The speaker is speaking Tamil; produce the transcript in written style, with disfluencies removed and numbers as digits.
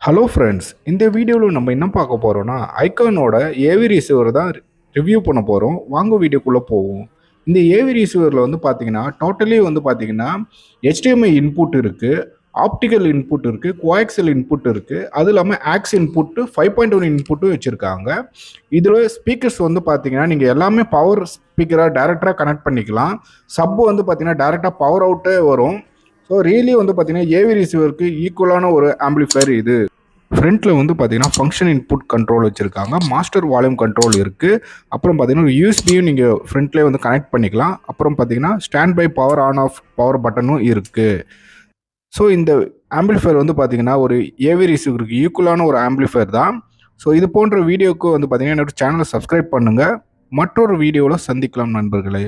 ஹலோ ஃப்ரெண்ட்ஸ், இந்த வீடியோவில் நம்ம என்ன பார்க்க போகிறோம்னா ஐகானோட ஏவி ரிசீவர் தான் ரிவ்யூ பண்ண போகிறோம். வாங்க வீடியோக்குள்ளே போவோம். இந்த ஏவி ரிசீவரில் வந்து பார்த்தீங்கன்னா டோட்டலி வந்து பார்த்தீங்கன்னா HDMI இன்புட் இருக்குது, ஆப்டிக்கல் இன்புட் இருக்குது, கோஆக்சியல் இன்புட் இருக்குது, அது இல்லாமல் ஆக்ஸ் இன்புட்டு 5.1 இன்புட்டும் வச்சுருக்காங்க. இதில் ஸ்பீக்கர்ஸ் வந்து பார்த்தீங்கன்னா நீங்கள் எல்லாமே பவர் ஸ்பீக்கராக டேரெக்டாக கனெக்ட் பண்ணிக்கலாம். சப் வந்து பார்த்தீங்கன்னா டேரெக்டாக பவர் அவுட்டே வரும். ஸோ ரியலி வந்து பார்த்தீங்கன்னா ஏவி ரிசீவருக்கு ஈக்குவலான ஒரு ஆம்பிளிஃபயர் இது. ஃப்ரண்ட்டில் வந்து பார்த்தீங்கன்னா ஃபங்க்ஷன் இன்புட் கண்ட்ரோல் வச்சுருக்காங்க, மாஸ்டர் வால்யூம் கண்ட்ரோல் இருக்குது. அப்புறம் பார்த்தீங்கன்னா ஒரு யூஎஸ்பியும் நீங்கள் ஃப்ரண்ட்லேயே வந்து கனெக்ட் பண்ணிக்கலாம். அப்புறம் பார்த்தீங்கன்னா stand by power on off power பட்டனும் இருக்குது. ஸோ இந்த ஆம்பிளிஃபயர் வந்து பார்த்தீங்கன்னா ஒரு ஏவி ரிசீவருக்கு ஈக்குவலான ஒரு ஆம்பிளிஃபயர் தான். ஸோ இது போன்ற வீடியோவுக்கு வந்து பார்த்தீங்கன்னா என்னோட சேனலை சப்ஸ்கிரைப் பண்ணுங்கள். மற்றொரு வீடியோவில் சந்திக்கலாம் நண்பர்களே.